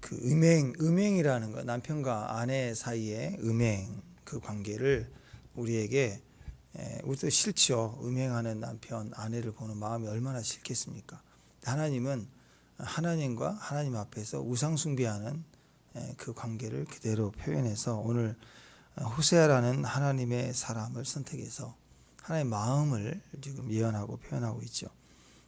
그 음행이라는 거, 남편과 아내 사이의 음행, 그 관계를 우리에게 우리도 싫죠. 음행하는 남편, 아내를 보는 마음이 얼마나 싫겠습니까? 하나님은 하나님과 하나님 앞에서 우상 숭배하는 그 관계를 그대로 표현해서 오늘 호세아라는 하나님의 사람을 선택해서 하나님의 마음을 지금 예언하고 표현하고 있죠.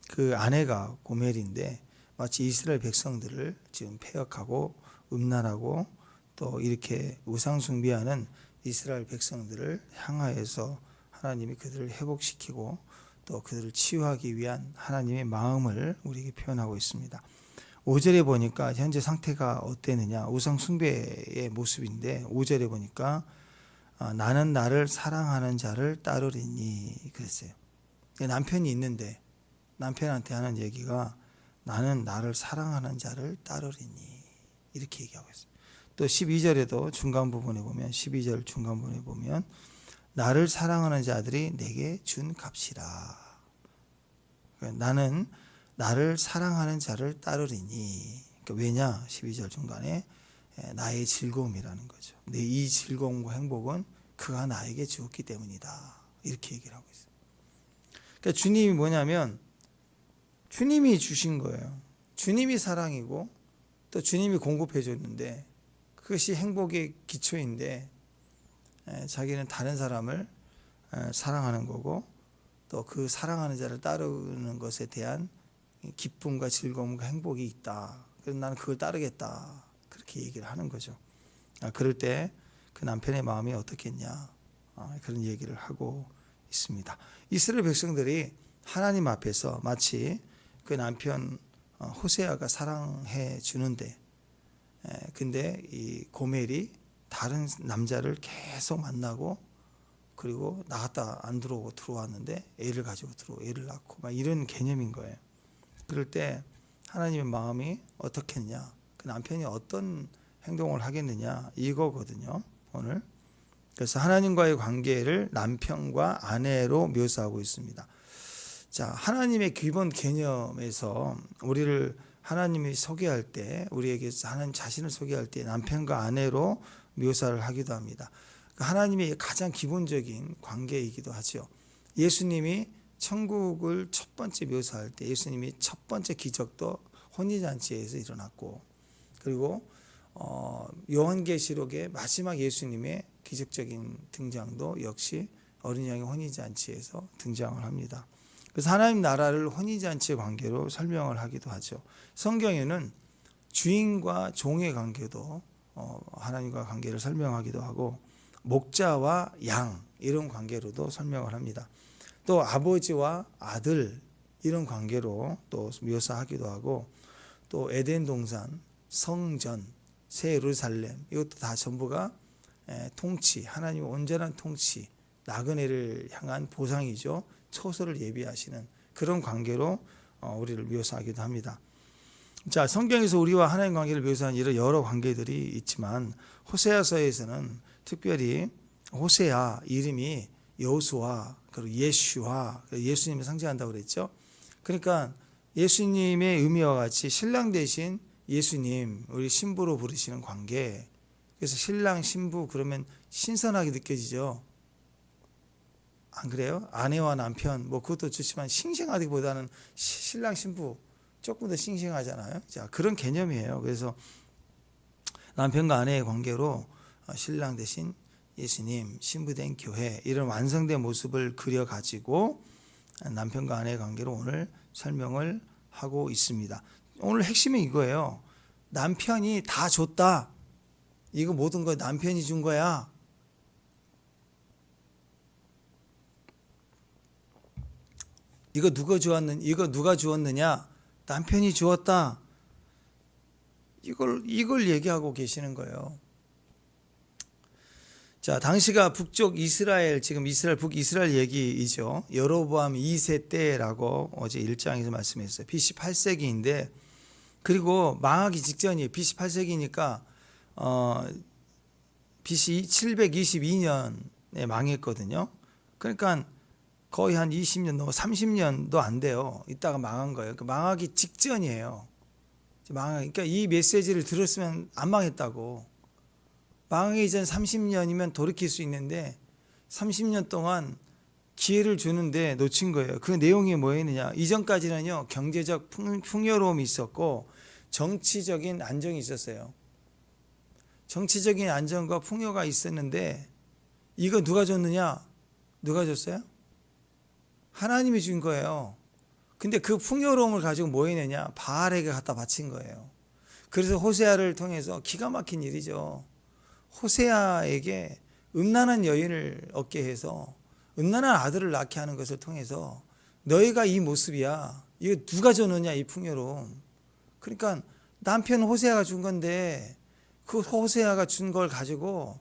그 아내가 고멜인데 마치 이스라엘 백성들을 지금 폐역하고 음란하고 또 이렇게 우상 숭배하는 이스라엘 백성들을 향하여서 하나님이 그들을 회복시키고 또 그들을 치유하기 위한 하나님의 마음을 우리에게 표현하고 있습니다. 5절에 보니까 현재 상태가 어땠느냐, 우상 숭배의 모습인데 5절에 보니까 나는 나를 사랑하는 자를 따르리니 그랬어요. 남편이 있는데 남편한테 하는 얘기가 나는 나를 사랑하는 자를 따르리니 이렇게 얘기하고 있어요. 또 12절에도 중간 부분에 보면 12절 중간 부분에 보면 나를 사랑하는 자들이 내게 준 값이라. 나는 나를 사랑하는 자를 따르리니. 그러니까 왜냐? 12절 중간에 나의 즐거움이라는 거죠. 내 이 즐거움과 행복은 그가 나에게 주었기 때문이다. 이렇게 얘기를 하고 있어요. 그러니까 주님이 뭐냐면 주님이 주신 거예요. 주님이 사랑이고 또 주님이 공급해 줬는데 그것이 행복의 기초인데 자기는 다른 사람을 사랑하는 거고 또 그 사랑하는 자를 따르는 것에 대한 기쁨과 즐거움과 행복이 있다. 그래서 나는 그걸 따르겠다. 그렇게 얘기를 하는 거죠. 그럴 때 그 남편의 마음이 어떻겠냐 그런 얘기를 하고 있습니다. 이스라엘 백성들이 하나님 앞에서 마치 그 남편 호세아가 사랑해 주는데 근데 이 고멜이 다른 남자를 계속 만나고 그리고 나갔다 안 들어오고 들어왔는데 애를 가지고 애를 낳고 막 이런 개념인 거예요. 그럴 때 하나님의 마음이 어떻겠냐, 그 남편이 어떤 행동을 하겠느냐 이거거든요 오늘. 그래서 하나님과의 관계를 남편과 아내로 묘사하고 있습니다. 자, 하나님의 기본 개념에서 우리를 하나님이 소개할 때, 우리에게 하나님 자신을 소개할 때 남편과 아내로 묘사를 하기도 합니다. 하나님의 가장 기본적인 관계이기도 하죠. 예수님이 천국을 첫 번째 묘사할 때 예수님이 첫 번째 기적도 혼인잔치에서 일어났고, 그리고 요한계시록의 마지막 예수님의 기적적인 등장도 역시 어린 양의 혼인잔치에서 등장을 합니다. 그래서 하나님 나라를 혼인잔치의 관계로 설명을 하기도 하죠. 성경에는 주인과 종의 관계도 하나님과 관계를 설명하기도 하고 목자와 양 이런 관계로도 설명을 합니다. 또 아버지와 아들 이런 관계로 또 묘사하기도 하고 또 에덴 동산, 성전, 새 예루살렘 이것도 다 전부가 통치, 하나님의 온전한 통치, 나그네를 향한 보상이죠. 처소를 예비하시는 그런 관계로 우리를 묘사하기도 합니다. 자, 성경에서 우리와 하나님 관계를 묘사하는 이런 여러 관계들이 있지만 호세아서에서는 특별히 호세아 이름이 여호수아 그리고 예슈아 예수님을 상징한다고 그랬죠. 그러니까 예수님의 의미와 같이 신랑 대신 예수님 우리 신부로 부르시는 관계. 그래서 신랑 신부 그러면 신선하게 느껴지죠. 안 그래요? 아내와 남편 뭐 그것도 좋지만 싱싱하기보다는 신랑 신부 조금 더 싱싱하잖아요. 자, 그런 개념이에요. 그래서 남편과 아내의 관계로 신랑 대신 예수님, 신부된 교회 이런 완성된 모습을 그려가지고 남편과 아내의 관계로 오늘 설명을 하고 있습니다. 오늘 핵심은 이거예요. 남편이 다 줬다. 이거 모든 거 남편이 준 거야. 이거 누가 주었느냐? 남편이 주었다. 이걸 얘기하고 계시는 거예요. 자, 당시가 북쪽 이스라엘, 지금 이스라엘, 북이스라엘 얘기이죠. 여로보암 2세 때라고 어제 1장에서 말씀했어요. BC 8세기인데, 그리고 망하기 직전이에요. BC 8세기니까, BC 722년에 망했거든요. 그러니까 거의 한 20년, 30년도 안 돼요. 이따가 망한 거예요. 망하기 직전이에요. 그러니까 이 메시지를 들었으면 안 망했다고. 망하기 전 30년이면 돌이킬 수 있는데 30년 동안 기회를 주는데 놓친 거예요. 그 내용이 뭐였느냐. 이전까지는요, 경제적 풍요로움이 있었고 정치적인 안정이 있었어요. 정치적인 안정과 풍요가 있었는데 이거 누가 줬느냐? 누가 줬어요? 하나님이 준 거예요. 근데 그 풍요로움을 가지고 뭐 했느냐? 바알에게 갖다 바친 거예요. 그래서 호세아를 통해서 기가 막힌 일이죠. 호세아에게 음란한 여인을 얻게 해서 음란한 아들을 낳게 하는 것을 통해서 너희가 이 모습이야. 이거 누가 줬느냐, 이 풍요로움. 그러니까 남편 호세아가 준 건데 그 호세아가 준 걸 가지고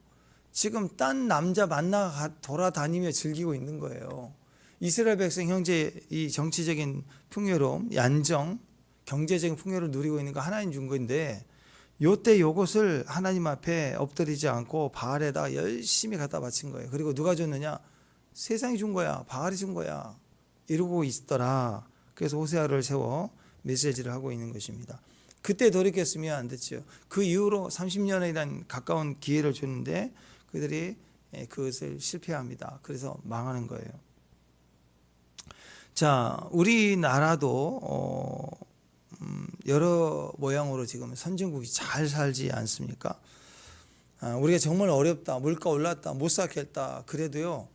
지금 딴 남자 만나 돌아다니며 즐기고 있는 거예요. 이스라엘 백성 형제 이 정치적인 풍요로움, 안정, 경제적인 풍요를 누리고 있는 거 하나님 준 건데 요때 요것을 하나님 앞에 엎드리지 않고 바알에다 열심히 갖다 바친 거예요. 그리고 누가 줬느냐? 세상이 준 거야. 바알이 준 거야. 이러고 있더라. 그래서 호세아를 세워 메시지를 하고 있는 것입니다. 그때 돌이켰으면 안 됐죠. 그 이후로 30년이란 가까운 기회를 줬는데 그들이 그것을 실패합니다. 그래서 망하는 거예요. 자, 우리나라도 여러 모양으로 지금 선진국이 잘 살지 않습니까? 우리가 정말 어렵다, 물가 올랐다, 못 살겠다 그래도요,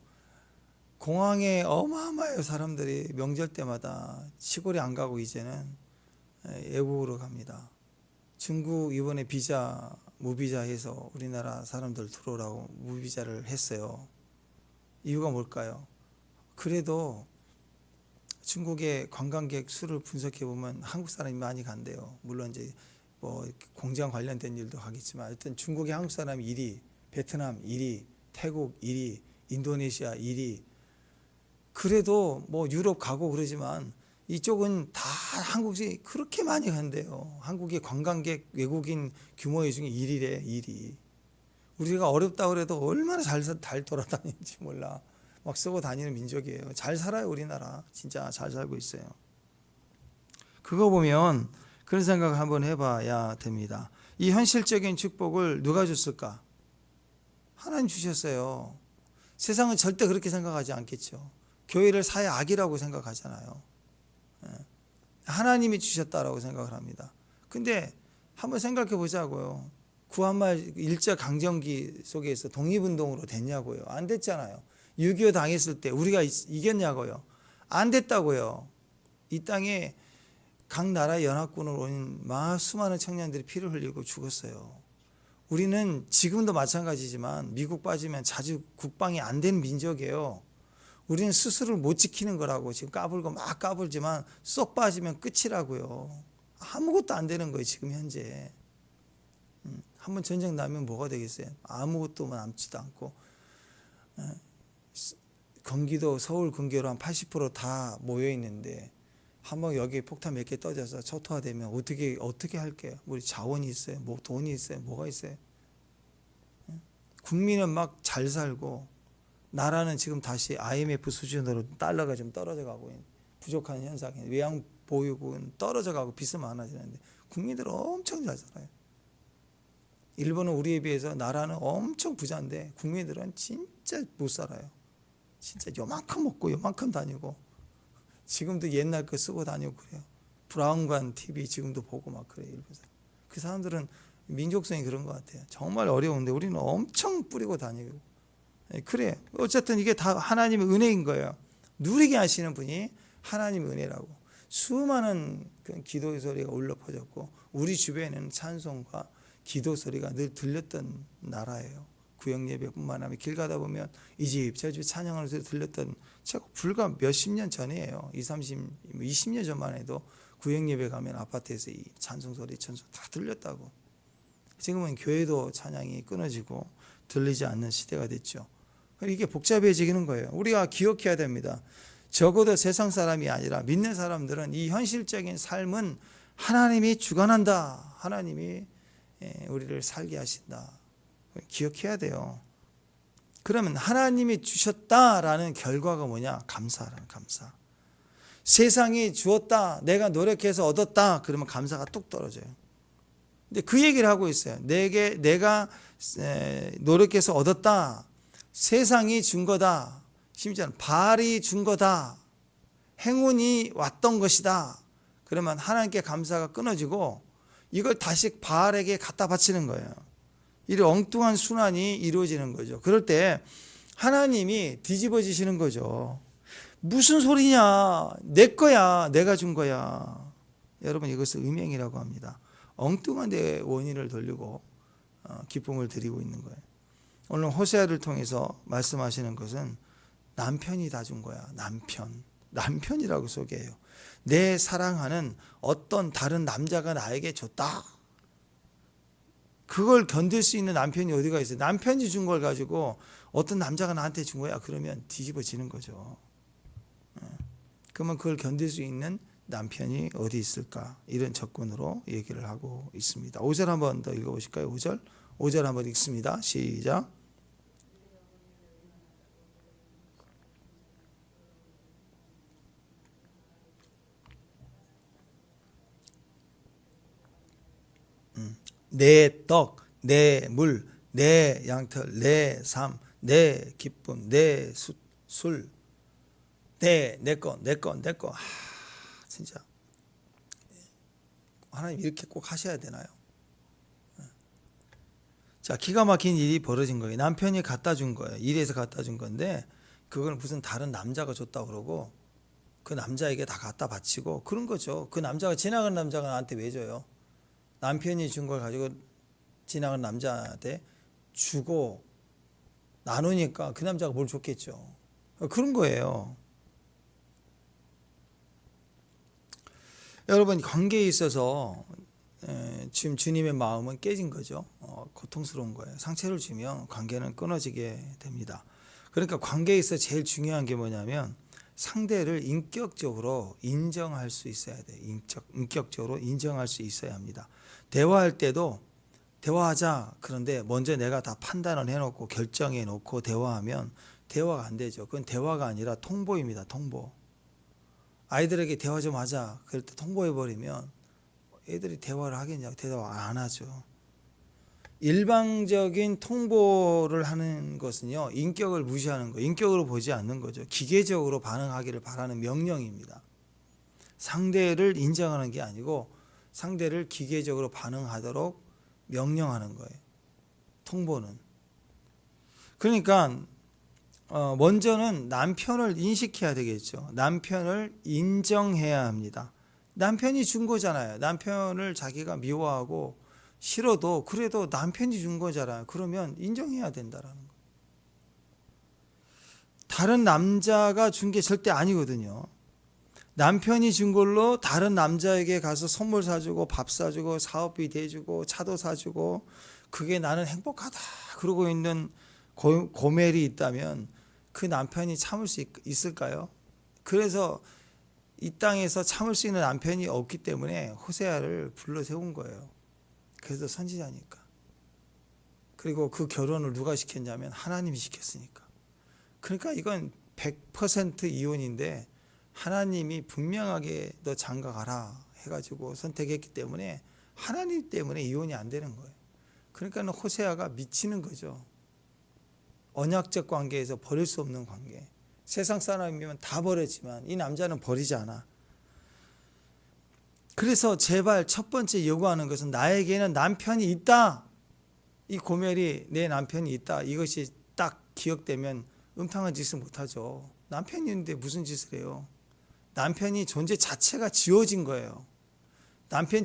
공항에 어마어마해요. 사람들이 명절 때마다 시골에 안 가고 이제는 외국으로 갑니다. 중국 이번에 비자 무비자 해서 우리나라 사람들 들어오라고 무비자를 했어요. 이유가 뭘까요? 그래도 중국의 관광객 수를 분석해 보면 한국 사람이 많이 간대요. 물론 이제 뭐 공장 관련된 일도 하겠지만 하여튼 중국의 한국 사람이 1위, 베트남 1위, 태국 1위, 인도네시아 1위. 그래도 뭐 유럽 가고 그러지만 이쪽은 다 한국이 그렇게 많이 간대요. 한국의 관광객 외국인 규모의 중에 1위래, 1위. 우리가 어렵다 그래도 얼마나 잘 돌아다니는지 몰라. 막 쓰고 다니는 민족이에요. 잘 살아요, 우리나라. 진짜 잘 살고 있어요. 그거 보면 그런 생각 한번 해봐야 됩니다. 이 현실적인 축복을 누가 줬을까? 하나님 주셨어요. 세상은 절대 그렇게 생각하지 않겠죠. 교회를 사회 악이라고 생각하잖아요. 하나님이 주셨다라고 생각을 합니다. 근데 한번 생각해 보자고요. 구한말 일제강점기 속에서 독립운동으로 됐냐고요. 안 됐잖아요. 6.25 당했을 때 우리가 이겼냐고요. 안 됐다고요. 이 땅에 각 나라의 연합군으로 온 수많은 청년들이 피를 흘리고 죽었어요. 우리는 지금도 마찬가지지만 미국 빠지면 자주 국방이 안 되는 민족이에요. 우리는 스스로를 못 지키는 거라고 지금 까불고 막 까불지만 쏙 빠지면 끝이라고요. 아무것도 안 되는 거예요, 지금 현재. 한번 전쟁 나면 뭐가 되겠어요? 아무것도 남지도 않고. 경기도 서울 근교로 한 80% 다 모여 있는데 한번 여기 폭탄 몇 개 떠져서 초토화되면 어떻게 할게요? 우리 자원이 있어요, 뭐 돈이 있어요, 뭐가 있어요? 국민은 막 잘 살고 나라는 지금 다시 IMF 수준으로 달러가 좀 떨어져 가고 있는 부족한 현상이에요. 외환 보유고는 떨어져 가고 빚은 많아지는데 국민들은 엄청 잘 살아요. 일본은 우리에 비해서 나라는 엄청 부자인데 국민들은 진짜 못 살아요. 진짜 요만큼 먹고 요만큼 다니고 지금도 옛날 거 쓰고 다니고 그래요. 브라운관 TV 지금도 보고 막 그래요. 일본 사람. 그 사람들은 민족성이 그런 것 같아요. 정말 어려운데 우리는 엄청 뿌리고 다니고 그래. 어쨌든 이게 다 하나님의 은혜인 거예요. 누리게 하시는 분이 하나님의 은혜라고. 수많은 기도 소리가 울려 퍼졌고 우리 주변에는 찬송과 기도 소리가 늘 들렸던 나라예요. 구역 예배뿐만 아니라 길 가다 보면 이 집 저 집 찬양하는 소리 들렸던 제가 불과 몇십 년 전이에요. 20년 전만 해도 구역 예배 가면 아파트에서 이 찬송 소리 천송 다 들렸다고. 지금은 교회도 찬양이 끊어지고 들리지 않는 시대가 됐죠. 이게 복잡해지는 거예요. 우리가 기억해야 됩니다. 적어도 세상 사람이 아니라 믿는 사람들은 이 현실적인 삶은 하나님이 주관한다. 하나님이 우리를 살게 하신다. 기억해야 돼요. 그러면 하나님이 주셨다라는 결과가 뭐냐? 감사라는 감사. 세상이 주었다. 내가 노력해서 얻었다. 그러면 감사가 뚝 떨어져요. 근데 그 얘기를 하고 있어요. 내가 노력해서 얻었다. 세상이 준 거다. 심지어는 바알이 준 거다. 행운이 왔던 것이다. 그러면 하나님께 감사가 끊어지고 이걸 다시 바알에게 갖다 바치는 거예요. 이 엉뚱한 순환이 이루어지는 거죠. 그럴 때 하나님이 뒤집어지시는 거죠. 무슨 소리냐? 내 거야. 내가 준 거야. 여러분, 이것을 음행이라고 합니다. 엉뚱한 데 원인을 돌리고 기쁨을 드리고 있는 거예요. 오늘 호세아를 통해서 말씀하시는 것은 남편이 다 준 거야. 남편이라고 소개해요. 내 사랑하는 어떤 다른 남자가 나에게 줬다. 그걸 견딜 수 있는 남편이 어디가 있어요? 남편이 준 걸 가지고 어떤 남자가 나한테 준 거야. 그러면 뒤집어지는 거죠. 그러면 그걸 견딜 수 있는 남편이 어디 있을까? 이런 접근으로 얘기를 하고 있습니다. 5절 한번 더 읽어보실까요? 5절 한번 읽습니다. 시작. 내 떡, 내 물, 내 양털, 내 삶, 내 기쁨, 내 술, 내 거. 진짜 하나님 이렇게 꼭 하셔야 되나요? 자, 기가 막힌 일이 벌어진 거예요. 남편이 갖다 준 거예요. 일에서 갖다 준 건데 그걸 무슨 다른 남자가 줬다고 그러고 그 남자에게 다 갖다 바치고 그런 거죠. 그 남자가 지나간 남자가 나한테 왜 줘요? 남편이 준 걸 가지고 지나간 남자한테 주고 나누니까 그 남자가 뭘 줬겠죠. 그런 거예요. 여러분, 관계에 있어서 지금 주님의 마음은 깨진 거죠. 고통스러운 거예요. 상처를 주면 관계는 끊어지게 됩니다. 그러니까 관계에 있어 제일 중요한 게 뭐냐면 상대를 인격적으로 인정할 수 있어야 돼요. 인격적으로 인정할 수 있어야 합니다. 대화할 때도 대화하자. 그런데 먼저 내가 다 판단을 해놓고 결정해놓고 대화하면 대화가 안 되죠. 그건 대화가 아니라 통보입니다. 통보. 아이들에게 대화 좀 하자. 그럴 때 통보해버리면 애들이 대화를 하겠냐고 대화 안 하죠. 일방적인 통보를 하는 것은요, 인격을 무시하는 거예요. 인격으로 보지 않는 거죠. 기계적으로 반응하기를 바라는 명령입니다. 상대를 인정하는 게 아니고 상대를 기계적으로 반응하도록 명령하는 거예요. 통보는. 그러니까 먼저는 남편을 인식해야 되겠죠. 남편을 인정해야 합니다. 남편이 준 거잖아요. 남편을 자기가 미워하고 싫어도 그래도 남편이 준 거잖아요. 그러면 인정해야 된다라는 거예요. 다른 남자가 준 게 절대 아니거든요. 남편이 준 걸로 다른 남자에게 가서 선물 사주고 밥 사주고 사업비 대주고 차도 사주고 그게 나는 행복하다 그러고 있는 고멜이 있다면 그 남편이 참을 수 있을까요? 그래서 이 땅에서 참을 수 있는 남편이 없기 때문에 호세아를 불러 세운 거예요. 그래서 선지자니까. 그리고 그 결혼을 누가 시켰냐면 하나님이 시켰으니까. 그러니까 이건 100% 이혼인데 하나님이 분명하게 너 장가가라 해가지고 선택했기 때문에 하나님 때문에 이혼이 안 되는 거예요. 그러니까 호세아가 미치는 거죠. 언약적 관계에서 버릴 수 없는 관계. 세상 사람이면 다 버렸지만 이 남자는 버리지 않아. 그래서 제발 첫 번째 요구하는 것은 나에게는 남편이 있다. 이 고멜이 내 남편이 있다. 이것이 딱 기억되면 음탕한 짓을 못하죠. 남편이 있는데 무슨 짓을 해요? 남편이 존재 자체가 지워진 거예요. 남편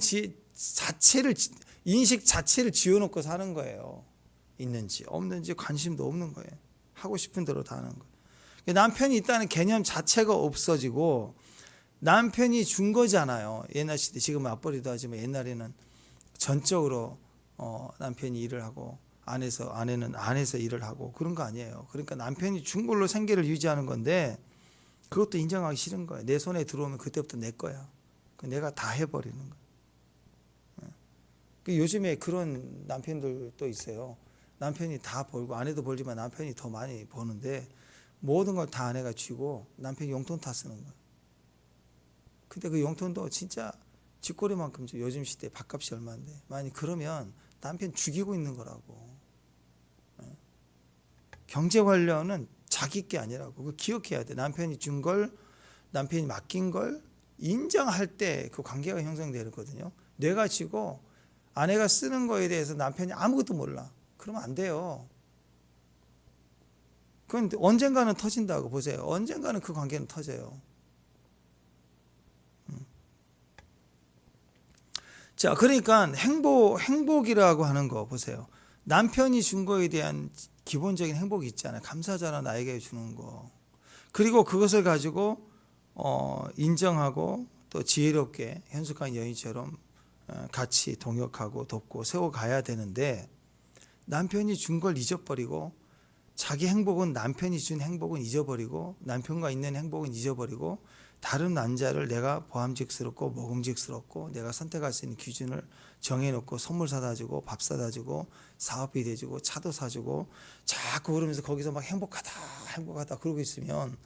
자체를 인식 자체를 지워놓고 사는 거예요. 있는지 없는지 관심도 없는 거예요. 하고 싶은 대로 다 하는 거예요. 남편이 있다는 개념 자체가 없어지고 남편이 준 거잖아요. 옛날 시대 지금 맞벌이도 하지만 옛날에는 전적으로 남편이 일을 하고 아내는 안에서 일을 하고 그런 거 아니에요. 그러니까 남편이 준 걸로 생계를 유지하는 건데 그것도 인정하기 싫은 거예요. 내 손에 들어오면 그때부터 내 거야. 내가 다 해버리는 거예요. 요즘에 그런 남편들도 있어요. 남편이 다 벌고 아내도 벌지만 남편이 더 많이 버는데 모든 걸 다 아내가 쥐고 남편이 용돈 다 쓰는 거예요. 근데 그 용돈도 진짜 쥐꼬리만큼 요즘 시대에 밥값이 얼마인데. 만약 그러면 남편 죽이고 있는 거라고. 경제 관련은 자기 게 아니라고. 그거 기억해야 돼. 남편이 준 걸, 남편이 맡긴 걸 인정할 때 그 관계가 형성되거든요. 뇌가 지고 아내가 쓰는 거에 대해서 남편이 아무것도 몰라. 그러면 안 돼요. 그건 언젠가는 터진다고 보세요. 언젠가는 그 관계는 터져요. 자, 그러니까 행복이라고 하는 거 보세요. 남편이 준 거에 대한 기본적인 행복이 있잖아요. 감사하잖아, 나에게 주는 거. 그리고 그것을 가지고 인정하고 또 지혜롭게 현숙한 여인처럼 같이 동역하고 돕고 세워가야 되는데, 남편이 준 걸 잊어버리고 자기 행복은, 남편이 준 행복은 잊어버리고 남편과 있는 행복은 잊어버리고 다른 남자를 내가 보암직스럽고 먹음직스럽고 내가 선택할 수 있는 기준을 정해놓고 선물 사다 주고 밥 사다 주고 사업비 대주고 차도 사주고 자꾸 그러면서 거기서 막 행복하다 그러고 있으면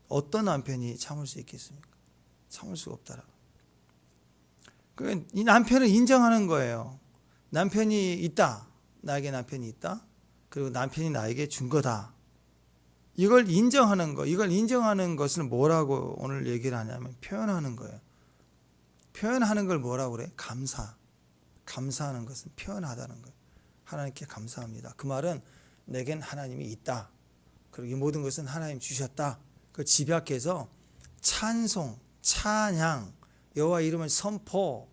어떤 남편이 참을 수 있겠습니까? 참을 수가 없더라. 그러니까 이 남편을 인정하는 거예요. 남편이 있다. 나에게 남편이 있다. 그리고 남편이 나에게 준 거다. 이걸 인정하는 거, 이걸 인정하는 것을 뭐라고 오늘 얘기를 하냐면 표현하는 거예요. 표현하는 걸 뭐라고 그래? 감사하는 것은 표현하다는 거예요. 하나님께 감사합니다. 그 말은 내겐 하나님이 있다. 그리고 이 모든 것은 하나님 주셨다. 그 집약해서 찬송, 찬양, 여호와 이름을 선포,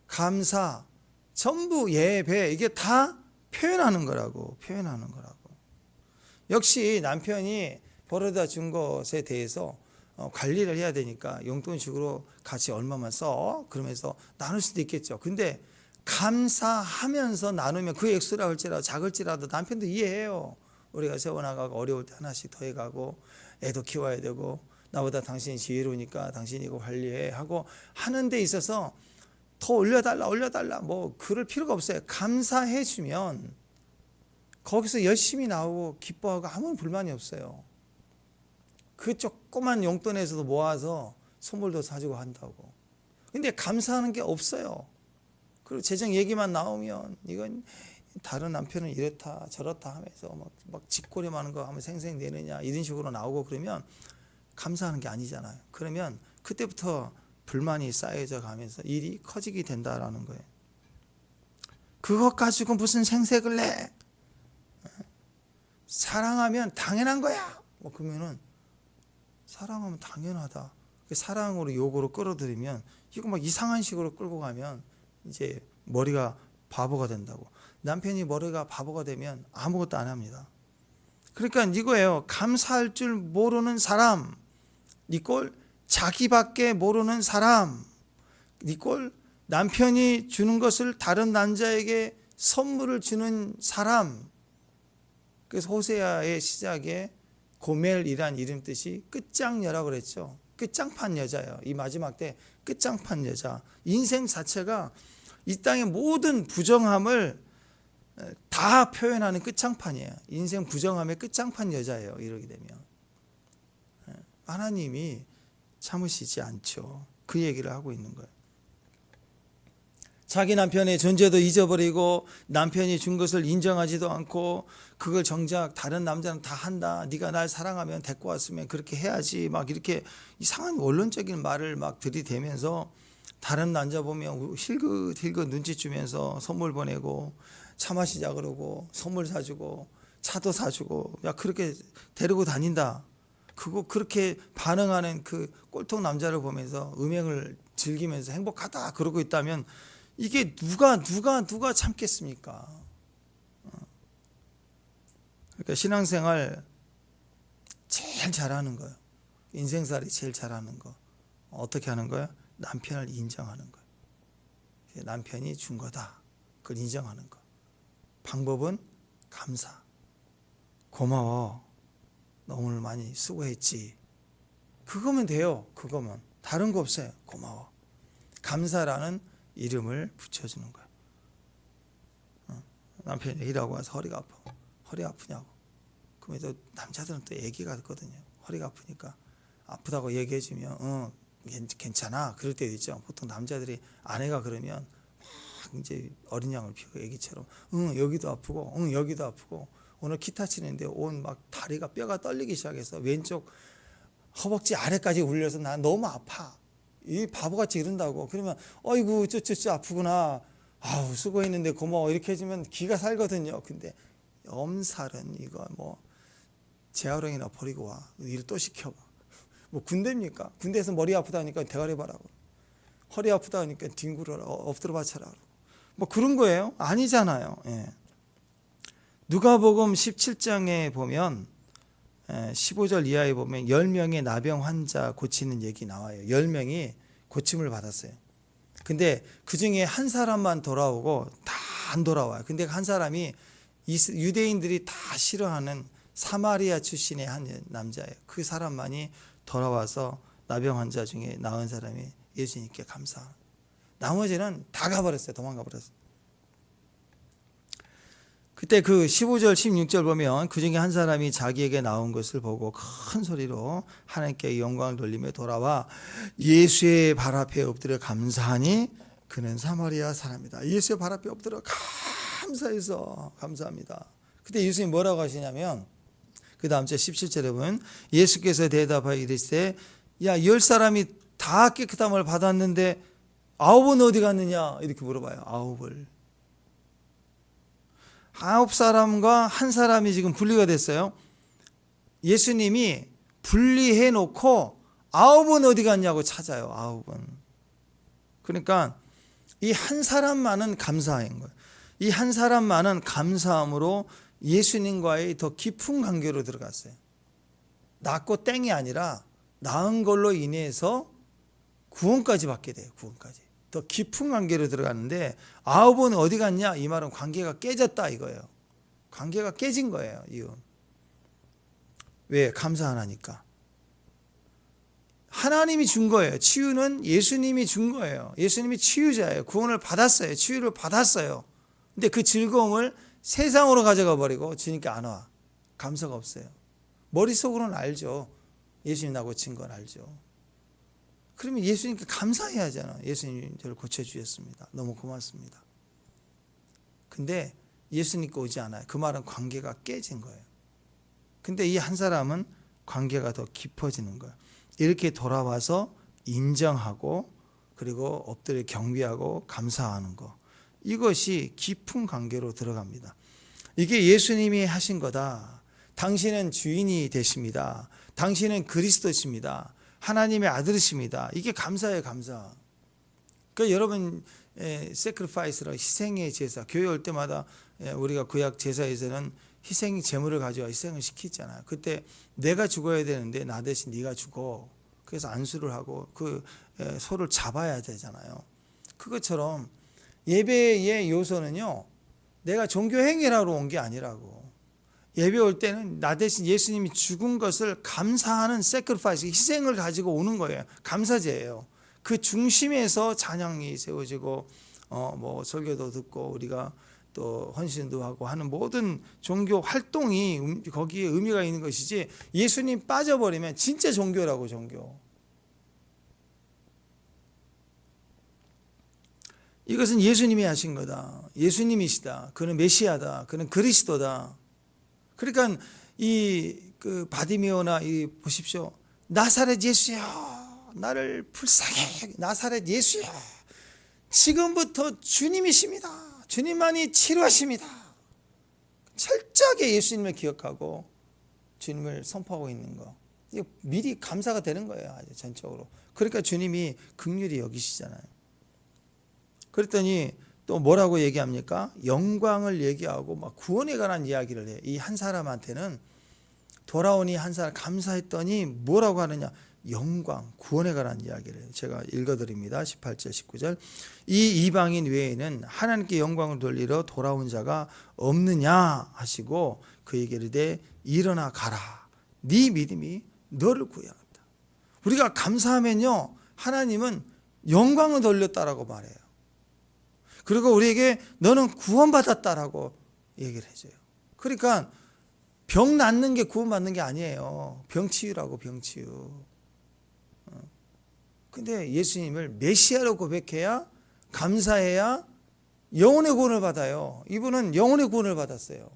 감사, 전부 예배, 이게 다 표현하는 거라고. 역시 남편이 벌어다 준 것에 대해서 관리를 해야 되니까 용돈식으로 같이 얼마만 써? 그러면서 나눌 수도 있겠죠. 근데 감사하면서 나누면 그 액수라 할지라도 작을지라도 남편도 이해해요. 우리가 세워나가고 어려울 때 하나씩 더해가고 애도 키워야 되고 나보다 당신이 지혜로우니까 당신이 이거 관리해 하고 하는 데 있어서 더 올려달라 뭐 그럴 필요가 없어요. 감사해 주면 거기서 열심히 나오고 기뻐하고 아무 불만이 없어요. 그 조그만 용돈에서도 모아서 선물도 사주고 한다고. 근데 감사하는 게 없어요. 그리고 재정 얘기만 나오면 이건 다른 남편은 이렇다 저렇다 하면서 막 짓거리 많은 거 하면 생생 내느냐 이런 식으로 나오고 그러면 감사하는 게 아니잖아요. 그러면 그때부터 불만이 쌓여져 가면서 일이 커지게 된다라는 거예요. 그것 가지고 무슨 생색을 내? 사랑하면 당연한 거야. 뭐 그러면은 사랑하면 당연하다. 사랑으로 욕으로 끌어들이면 이거 막 이상한 식으로 끌고 가면 이제 머리가 바보가 된다고. 남편이 머리가 바보가 되면 아무것도 안 합니다. 그러니까 이거예요. 감사할 줄 모르는 사람, 이꼴 자기밖에 모르는 사람, 이꼴 남편이 주는 것을 다른 남자에게 선물을 주는 사람. 그래서 호세아의 시작에 고멜이란 이름 뜻이 끝장녀라고 그랬죠. 끝장판 여자예요. 이 마지막 때 끝장판 여자. 인생 자체가 이 땅의 모든 부정함을 다 표현하는 끝장판이에요. 인생 부정함의 끝장판 여자예요. 이러게 되면 하나님이 참으시지 않죠. 그 얘기를 하고 있는 거예요. 자기 남편의 존재도 잊어버리고 남편이 준 것을 인정하지도 않고 그걸 정작 다른 남자는 다 한다. 네가 날 사랑하면 데리고 왔으면 그렇게 해야지. 막 이렇게 이상한 원론적인 말을 막 들이대면서 다른 남자 보면 힐긋힐긋 눈치 주면서 선물 보내고 차 마시자 그러고 선물 사주고 차도 사주고 야 그렇게 데리고 다닌다. 그거 그렇게 반응하는 그 꼴통 남자를 보면서 음행을 즐기면서 행복하다 그러고 있다면 이게 누가 참겠습니까? 그러니까 신앙생활 제일 잘하는 거예요. 인생살이 제일 잘하는 거. 어떻게 하는 거예요? 남편을 인정하는 거예요. 남편이 준 거다. 그걸 인정하는 거. 방법은 감사. 고마워. 너 오늘 많이 수고했지. 그거면 돼요. 그거면. 다른 거 없어요. 고마워. 감사라는 이름을 붙여주는 거야. 남편이 일하고 와서 허리가 아파. 허리 아프냐고. 그러면 또 남자들은 또 얘기가 있거든요. 허리가 아프니까 아프다고 얘기해주면 괜찮아. 그럴 때 있죠. 보통 남자들이 아내가 그러면 막 이제 어린 양을 피우고 애기처럼 응 여기도 아프고 응 여기도 아프고 오늘 기타 치는데 온 막 다리가 뼈가 떨리기 시작해서 왼쪽 허벅지 아래까지 울려서 난 너무 아파. 이 바보같이 이런다고. 그러면 어이구 쩌쩌쩌 아프구나. 아우 수고했는데 고마워. 이렇게 해주면 기가 살거든요. 근데 엄살은 이거 뭐 재활용이나 버리고 와. 일을 또 시켜봐. 뭐 군대입니까? 군대에서 머리 아프다니까 대가리 봐라. 허리 아프다니까 뒹굴어라. 엎드려 받쳐라. 뭐 그런 거예요? 아니잖아요. 예. 누가복음 17장에 보면 15절 이하에 보면 10명의 나병 환자 고치는 얘기 나와요. 10명이 고침을 받았어요. 근데 그 중에 한 사람만 돌아오고 다 안 돌아와요. 근데 한 사람이 유대인들이 다 싫어하는 사마리아 출신의 한 남자예요. 그 사람만이 돌아와서 나병 환자 중에 나은 사람이 예수님께 감사하는. 나머지는 다 가버렸어요. 도망가 버렸어요. 그때 그 15절 16절 보면 그 중에 한 사람이 자기에게 나온 것을 보고 큰 소리로 하나님께 영광을 돌리며 돌아와 예수의 발 앞에 엎드려 감사하니 그는 사마리아 사람이다. 예수의 발 앞에 엎드려 감사해서 감사합니다. 그때 예수님이 뭐라고 하시냐면 그 다음 절 17절에 보면 예수께서 대답하여 이르시되 야 10사람이 다 깨끗함을 받았는데 9은 어디 갔느냐 이렇게 물어봐요. 9사람과 한 사람이 지금 분리가 됐어요. 예수님이 분리해 놓고 9은 어디 갔냐고 찾아요. 9은. 그러니까 이 한 사람만은 감사한 거예요. 이 한 사람만은 감사함으로 예수님과의 더 깊은 관계로 들어갔어요. 낫고 땡이 아니라 나은 걸로 인해서 구원까지 받게 돼요. 구원까지. 더 깊은 관계로 들어갔는데 9은 어디 갔냐? 이 말은 관계가 깨졌다 이거예요. 관계가 깨진 거예요. 이유. 왜? 감사 안 하니까. 하나님이 준 거예요. 치유는 예수님이 준 거예요. 예수님이 치유자예요. 구원을 받았어요. 치유를 받았어요. 근데 그 즐거움을 세상으로 가져가 버리고 주님께 안 와. 감사가 없어요. 머릿속으로는 알죠. 예수님 나 고친 건 알죠. 그러면 예수님께 감사해야 하잖아. 예수님 저를 고쳐주셨습니다. 너무 고맙습니다. 근데 예수님께 오지 않아요. 그 말은 관계가 깨진 거예요. 근데 이 한 사람은 관계가 더 깊어지는 거예요. 이렇게 돌아와서 인정하고 그리고 엎드려 경배하고 감사하는 거. 이것이 깊은 관계로 들어갑니다. 이게 예수님이 하신 거다. 당신은 주인이 되십니다. 당신은 그리스도십니다. 하나님의 아들이십니다. 이게 감사예요, 감사. 그러니까 여러분 sacrifice라 희생의 제사, 교회 올 때마다 우리가 구약 제사에서는 희생 제물을 가져와 희생을 시키잖아요. 그때 내가 죽어야 되는데 나 대신 네가 죽어. 그래서 안수를 하고 그 소를 잡아야 되잖아요. 그것처럼 예배의 요소는요, 내가 종교 행위라고 온 게 아니라고. 예배 올 때는 나 대신 예수님이 죽은 것을 감사하는 sacrifice, 희생을 가지고 오는 거예요. 감사제예요. 그 중심에서 찬양이 세워지고 뭐 설교도 듣고 우리가 또 헌신도 하고 하는 모든 종교 활동이 거기에 의미가 있는 것이지, 예수님 빠져버리면 진짜 종교라고. 종교. 이것은 예수님이 하신 거다. 예수님이시다. 그는 메시아다. 그는 그리스도다. 그러니까 그 바디메오나 보십시오. 나사렛 예수야, 나를 불쌍히. 나사렛 예수야, 지금부터 주님이십니다. 주님만이 치료하십니다. 철저하게 예수님을 기억하고 주님을 선포하고 있는 거. 이거 미리 감사가 되는 거예요. 아주 전적으로. 그러니까 주님이 긍휼히 여기시잖아요. 그랬더니 또 뭐라고 얘기합니까? 영광을 얘기하고 막 구원에 관한 이야기를 해요. 이 한 사람한테는 돌아오니 한 사람 감사했더니 뭐라고 하느냐? 영광, 구원에 관한 이야기를 해요. 제가 읽어드립니다. 18절, 19절. 이 이방인 외에는 하나님께 영광을 돌리러 돌아온 자가 없느냐 하시고 그에게 이르되 일어나 가라. 네 믿음이 너를 구원했다. 우리가 감사하면요, 하나님은 영광을 돌렸다라고 말해요. 그리고 우리에게 너는 구원받았다라고 얘기를 해줘요. 그러니까 병 낫는 게 구원받는 게 아니에요. 병치유라고, 병치유. 근데 예수님을 메시아로 고백해야, 감사해야 영혼의 구원을 받아요. 이분은 영혼의 구원을 받았어요.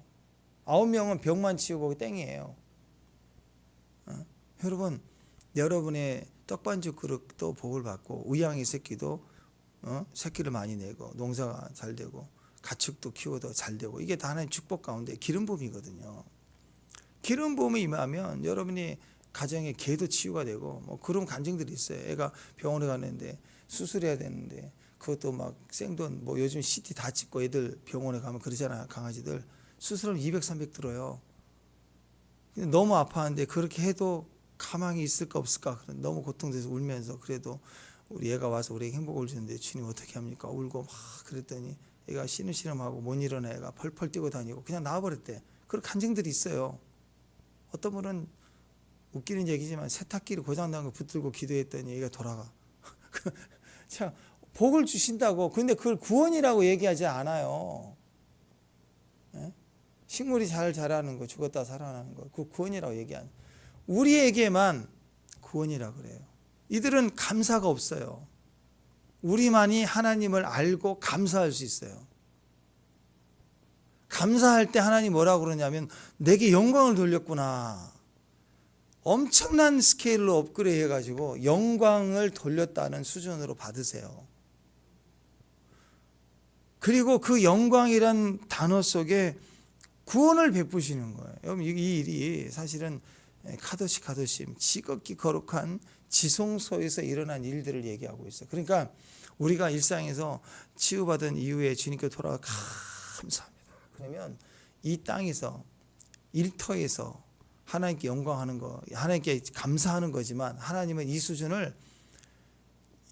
9명은 병만 치우고 땡이에요. 여러분, 여러분의 떡반죽 그릇도 복을 받고, 우양이 새끼도 새끼를 많이 내고, 농사가 잘 되고, 가축도 키워도 잘 되고, 이게 다 하나님 축복 가운데 기름 부음이거든요. 기름 부음이 임하면 여러분이 가정에 개도 치유가 되고, 뭐 그런 간증들이 있어요. 애가 병원에 가는데 수술해야 되는데, 그것도 막 생돈, 뭐 요즘 CT 다 찍고 애들 병원에 가면 그러잖아요. 강아지들 수술하면 200, 300 들어요. 근데 너무 아파하는데 그렇게 해도 가망이 있을까 없을까, 너무 고통돼서 울면서, 그래도 우리 애가 와서 우리에게 행복을 주는데 주님 어떻게 합니까? 울고 막 그랬더니 애가 신음신음하고 못 일어나 애가 펄펄 뛰고 다니고 그냥 나와버렸대. 그런 간증들이 있어요. 어떤 분은 웃기는 얘기지만 세탁기를 고장난 거 붙들고 기도했더니 애가 돌아가. 자, 복을 주신다고. 근데 그걸 구원이라고 얘기하지 않아요. 예? 식물이 잘 자라는 거, 죽었다 살아나는 거, 그 구원이라고 얘기하는. 우리에게만 구원이라고 그래요. 이들은 감사가 없어요. 우리만이 하나님을 알고 감사할 수 있어요. 감사할 때 하나님 뭐라고 그러냐면 내게 영광을 돌렸구나. 엄청난 스케일로 업그레이드 해가지고 영광을 돌렸다는 수준으로 받으세요. 그리고 그 영광이란 단어 속에 구원을 베푸시는 거예요. 여러분, 이 일이 사실은 카도심, 지극히 거룩한 지성소에서 일어난 일들을 얘기하고 있어요. 그러니까 우리가 일상에서 치유받은 이후에 주님께 돌아가 감사합니다. 그러면 이 땅에서, 일터에서 하나님께 영광하는 거, 하나님께 감사하는 거지만, 하나님은 이 수준을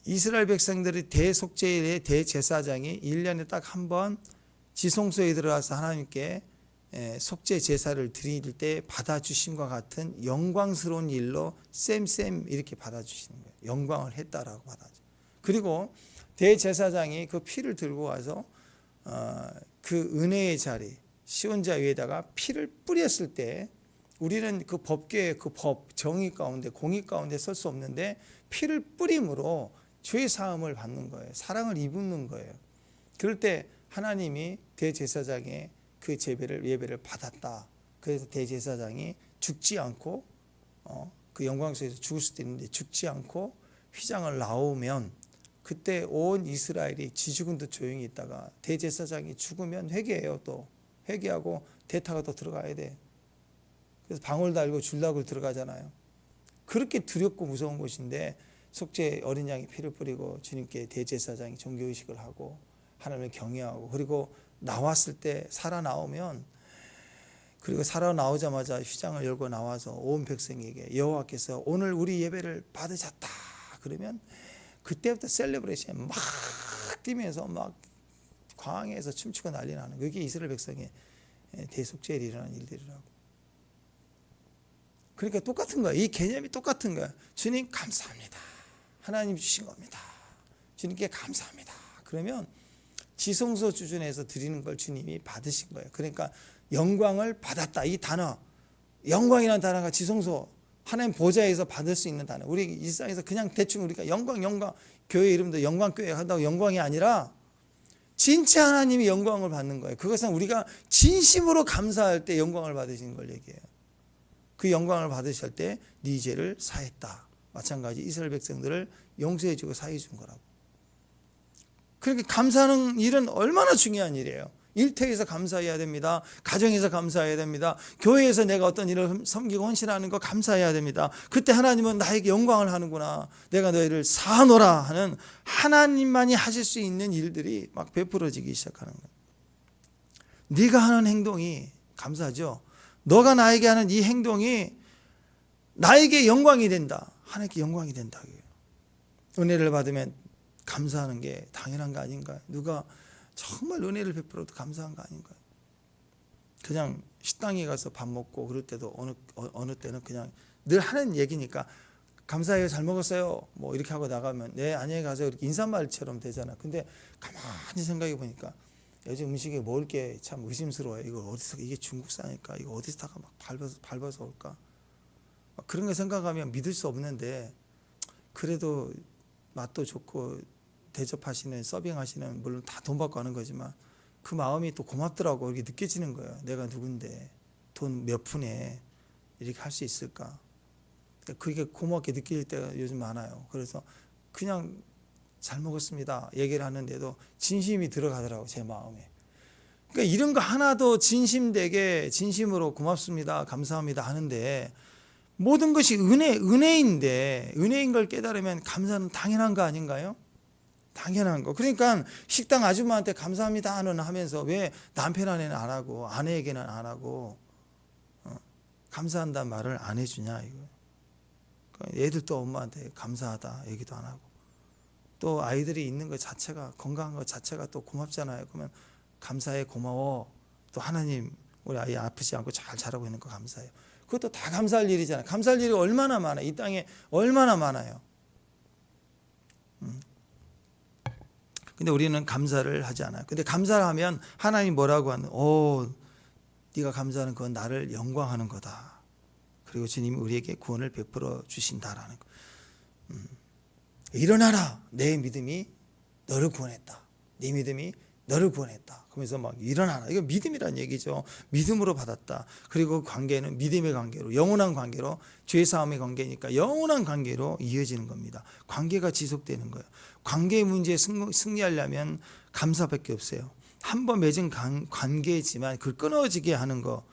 이스라엘 백성들의 대속죄의 대제사장이 1년에 딱 한 번 지성소에 들어가서 하나님께 속죄 제사를 드릴 때 받아주심과 같은 영광스러운 일로 쌤 이렇게 받아주시는 거예요. 영광을 했다라고 받아줘. 그리고 대제사장이 그 피를 들고 와서 그 은혜의 자리 시온자 위에다가 피를 뿌렸을 때, 우리는 그 법궤의 그 법, 정의 가운데, 공의 가운데 설 수 없는데 피를 뿌림으로 죄 사함을 받는 거예요. 사랑을 입는 거예요. 그럴 때 하나님이 대제사장의 그 예배를 받았다. 그래서 대제사장이 죽지 않고 그 영광 속에서 죽을 수도 있는데 죽지 않고 휘장을 나오면, 그때 온 이스라엘이 지죽은 듯 조용히 있다가 대제사장이 죽으면 회개해요. 또 회개하고 대타가 또 들어가야 돼. 그래서 방울 달고 줄락을 들어가잖아요. 그렇게 두렵고 무서운 곳인데 속죄 어린 양이 피를 뿌리고 주님께 대제사장이 종교의식을 하고 하나님을 경외하고, 그리고 나왔을 때 살아나오면, 그리고 살아나오자마자 휘장을 열고 나와서 온 백성에게 여호와께서 오늘 우리 예배를 받으셨다 그러면 그때부터 셀레브레이션 막 뛰면서 막 광야에서 춤추고 난리 나는, 그게 이스라엘 백성의 대속죄에 일어난 일들이라고. 그러니까 똑같은 거야. 이 개념이 똑같은 거야. 주님 감사합니다. 하나님 주신 겁니다. 주님께 감사합니다. 그러면 지성소 수준에서 드리는 걸 주님이 받으신 거예요. 그러니까 영광을 받았다. 이 단어, 영광이라는 단어가 지성소, 하나님 보좌에서 받을 수 있는 단어. 우리 일상에서 그냥 대충 우리가 영광, 교회 이름도 영광교회 한다고 영광이 아니라 진짜 하나님이 영광을 받는 거예요. 그것은 우리가 진심으로 감사할 때 영광을 받으시는 걸 얘기해요. 그 영광을 받으실 때 네 죄를 사했다. 마찬가지 이스라엘 백성들을 용서해 주고 사해 준 거라고. 그렇게 감사하는 일은 얼마나 중요한 일이에요. 일터에서 감사해야 됩니다. 가정에서 감사해야 됩니다. 교회에서 내가 어떤 일을 섬기고 헌신하는 거 감사해야 됩니다. 그때 하나님은 나에게 영광을 하는구나. 내가 너희를 사하노라 하는, 하나님만이 하실 수 있는 일들이 막 베풀어지기 시작하는 거예요. 네가 하는 행동이 감사하죠. 너가 나에게 하는 이 행동이 나에게 영광이 된다. 하나님께 영광이 된다. 은혜를 받으면 감사하는 게 당연한 거 아닌가요? 누가 정말 은혜를 베풀어도 감사한 거 아닌가요? 그냥 식당에 가서 밥 먹고 그럴 때도 어느 때는 그냥 늘 하는 얘기니까 감사해요, 잘 먹었어요, 뭐 이렇게 하고 나가면 네 안녕히 가세요 이렇게 인사말처럼 되잖아. 근데 가만히 생각해 보니까 요즘 음식에 먹을 게 참 의심스러워요. 이거 어디서, 이게 중국산일까? 이거 어디서다가 막 밟아서 올까? 그런 거 생각하면 믿을 수 없는데, 그래도 맛도 좋고 대접하시는 서빙하시는 물론 다 돈 받고 하는 거지만 그 마음이 또 고맙더라고. 이렇게 느껴지는 거예요. 내가 누군데 돈 몇 푼에 이렇게 할 수 있을까. 그게 고맙게 느낄 때가 요즘 많아요. 그래서 그냥 잘 먹었습니다 얘기를 하는데도 진심이 들어가더라고 제 마음에. 그러니까 이런 거 하나도 진심되게 진심으로 고맙습니다 감사합니다 하는데 모든 것이 은혜인데 은혜인 걸 깨달으면 감사는 당연한 거 아닌가요? 당연한 거. 그러니까 식당 아줌마한테 감사합니다는 하면서 왜 남편한테는 안 하고 아내에게는 안 하고 감사한다는 말을 안 해주냐 이거. 애들도 엄마한테 감사하다 얘기도 안 하고 또 아이들이 있는 것 자체가 건강한 것 자체가 또 고맙잖아요. 그러면 감사해 고마워. 또 하나님 우리 아이 아프지 않고 잘 자라고 있는 거 감사해요. 그것도 다 감사할 일이잖아요. 감사할 일이 얼마나 많아요. 이 땅에 얼마나 많아요. 근데 우리는 감사를 하지 않아요. 근데 감사를 하면 하나님 뭐라고 하는 네가 감사하는 건 나를 영광하는 거다. 그리고 주님이 우리에게 구원을 베풀어 주신다라는 거. 일어나라. 내 믿음이 너를 구원했다. 네 믿음이 너를 구원했다. 그러면서 막 일어나라. 이거 믿음이란 얘기죠. 믿음으로 받았다. 그리고 관계는 믿음의 관계로 영원한 관계로 죄 사함의 관계니까 영원한 관계로 이어지는 겁니다. 관계가 지속되는 거예요. 관계의 문제에 승리하려면 감사밖에 없어요. 한 번 맺은 관계지만 그걸 끊어지게 하는 거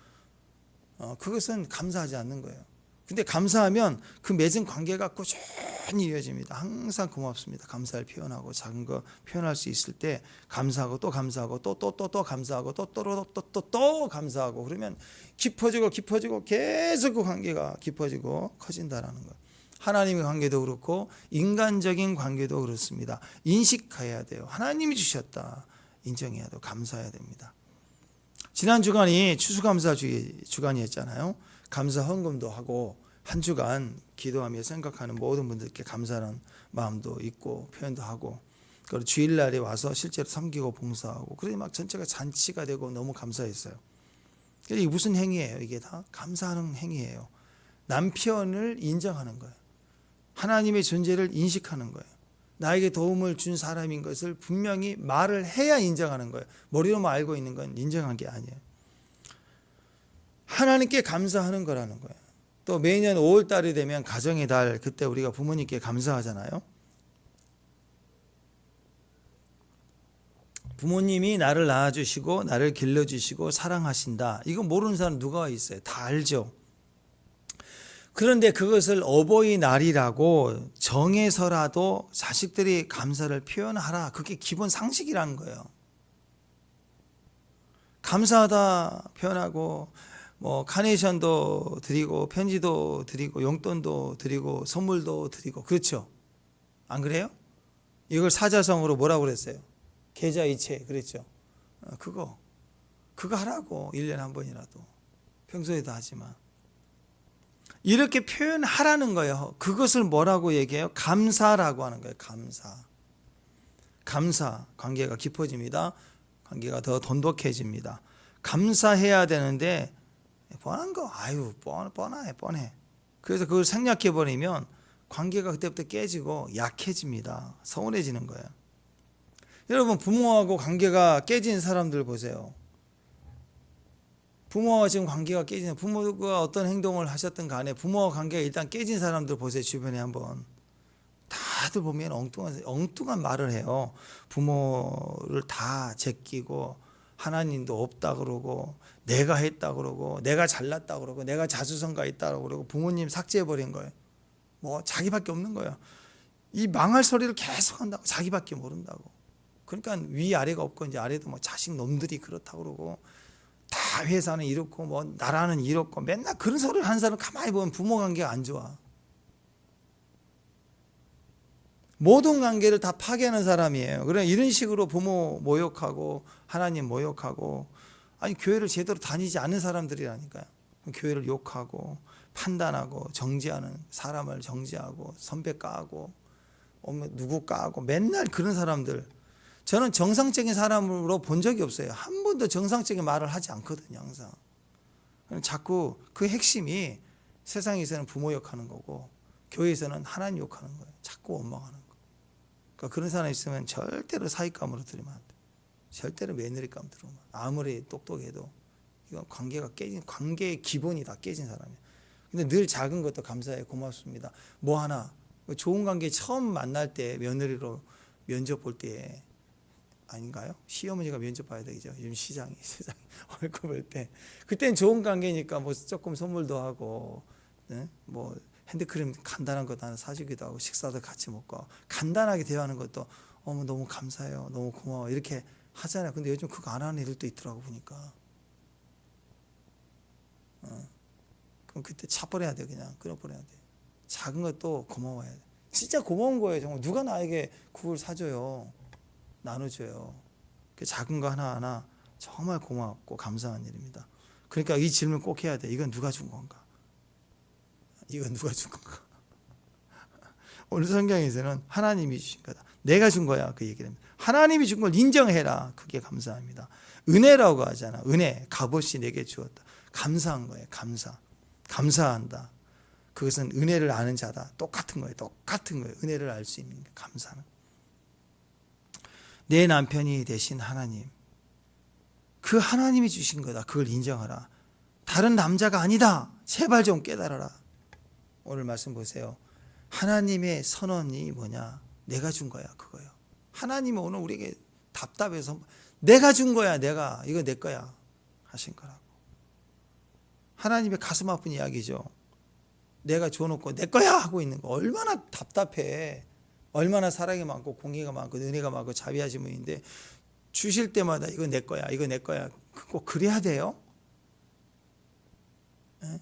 그것은 감사하지 않는 거예요. 근데 감사하면 그 맺은 관계가 꾸준히 이어집니다. 항상 고맙습니다. 감사를 표현하고 작은 거 표현할 수 있을 때 감사하고 또 감사하고 또 감사하고 또 감사하고 그러면 깊어지고 계속 그 관계가 깊어지고 커진다라는 거예요. 하나님의 관계도 그렇고 인간적인 관계도 그렇습니다. 인식해야 돼요. 하나님이 주셨다. 인정해야 돼요. 감사해야 됩니다. 지난 주간이 추수감사 주간이었잖아요. 감사 헌금도 하고 한 주간 기도하며 생각하는 모든 분들께 감사하는 마음도 있고 표현도 하고 그리고 주일날에 와서 실제로 섬기고 봉사하고 그래서 막 전체가 잔치가 되고 너무 감사했어요. 이게 무슨 행위예요? 이게 다 감사하는 행위예요. 남편을 인정하는 거예요. 하나님의 존재를 인식하는 거예요. 나에게 도움을 준 사람인 것을 분명히 말을 해야 인정하는 거예요. 머리로만 알고 있는 건 인정한 게 아니에요. 하나님께 감사하는 거라는 거예요. 또 매년 5월 달이 되면 가정의 달 그때 우리가 부모님께 감사하잖아요. 부모님이 나를 낳아주시고 나를 길러주시고 사랑하신다. 이거 모르는 사람 누가 있어요? 다 알죠. 그런데 그것을 어버이날이라고 정해서라도 자식들이 감사를 표현하라. 그게 기본 상식이라는 거예요. 감사하다 표현하고 뭐 카네이션도 드리고 편지도 드리고 용돈도 드리고 선물도 드리고 그렇죠? 안 그래요? 이걸 사자성어로 뭐라고 그랬어요? 계좌이체 그랬죠? 그거 하라고 1년에 한 번이라도 평소에도 하지만 이렇게 표현하라는 거예요. 그것을 뭐라고 얘기해요? 감사라고 하는 거예요. 감사 관계가 깊어집니다. 관계가 더 돈독해집니다. 감사해야 되는데 뻔한 거 뻔해. 그래서 그걸 생략해 버리면 관계가 그때부터 깨지고 약해집니다. 서운해지는 거예요. 여러분 부모하고 관계가 깨진 사람들 보세요. 부모와 지금 관계가 깨지는 부모가 어떤 행동을 하셨든 간에 부모와 관계가 일단 깨진 사람들 보세요. 주변에 한번 다들 보면 엉뚱한 말을 해요. 부모를 다 제끼고 하나님도 없다 그러고 내가 했다 그러고 내가 잘났다 그러고 내가 자수성가 있다 그러고 부모님 삭제해버린 거예요. 뭐 자기밖에 없는 거예요. 이 망할 소리를 계속 한다고 자기밖에 모른다고. 그러니까 위아래가 없고 이제 아래도 뭐 자식 놈들이 그렇다 그러고 다 회사는 이렇고 뭐 나라는 이렇고 맨날 그런 소리를 하는 사람 가만히 보면 부모 관계가 안 좋아. 모든 관계를 다 파괴하는 사람이에요. 그래 이런 식으로 부모 모욕하고 하나님 모욕하고 아니 교회를 제대로 다니지 않는 사람들이라니까요. 교회를 욕하고 판단하고 정죄하는 사람을 정죄하고 선배 까고 누구 까고 맨날 그런 사람들. 저는 정상적인 사람으로 본 적이 없어요. 한 번도 정상적인 말을 하지 않거든요. 항상. 자꾸 그 핵심이 세상에서는 부모 욕하는 거고 교회에서는 하나님 욕하는 거예요. 자꾸 원망하는 거. 그러니까 그런 사람 있으면 절대로 사윗감으로 들으면 안 돼. 절대로 며느리감 들으면 아무리 똑똑해도 이건 관계가 깨진, 관계의 기본이 다 깨진 사람이에요. 근데 늘 작은 것도 감사해, 고맙습니다. 뭐 하나 좋은 관계 처음 만날 때 며느리로 면접 볼 때 아닌가요? 시어머니가 면접 봐야 되죠. 요즘 시장이 얼굴 볼 때 그땐 좋은 관계니까 뭐 조금 선물도 하고, 네? 뭐 핸드크림 간단한 것도 하나 사주기도 하고, 식사도 같이 먹고 간단하게 대화하는 것도 어머 너무 감사해요, 너무 고마워 이렇게 하잖아요. 근데 요즘 그거 안 하는 애들도 있더라고 보니까. 그럼 그때 차버려야 돼. 그냥 끊어버려야 돼. 작은 것도 고마워야 돼. 진짜 고마운 거예요. 정말 누가 나에게 국을 사줘요, 나눠줘요. 그 작은 거 하나하나 정말 고맙고 감사한 일입니다. 그러니까 이 질문 꼭 해야 돼. 이건 누가 준 건가? 이건 누가 준 건가? 오늘 성경에서는 하나님이 주신 거다, 내가 준 거야, 그 얘기를 합니다. 하나님이 준 걸 인정해라. 그게 감사합니다. 은혜라고 하잖아. 은혜, 값없이 내게 주었다. 감사한 거예요. 감사한다. 그것은 은혜를 아는 자다. 똑같은 거예요. 은혜를 알 수 있는 게 감사는. 내 남편이 되신 하나님, 그 하나님이 주신 거다. 그걸 인정하라. 다른 남자가 아니다. 제발 좀 깨달아라. 오늘 말씀 보세요. 하나님의 선언이 뭐냐? 내가 준 거야, 그거요. 하나님은 오늘 우리에게 답답해서 내가 준 거야, 이거 내 거야 하신 거라고. 하나님의 가슴 아픈 이야기죠. 내가 줘놓고 내 거야 하고 있는 거 얼마나 답답해. 얼마나 사랑이 많고 공의가 많고 은혜가 많고 자비하신 분인데 주실 때마다 이거 내 거야, 꼭 그래야 돼요? 네?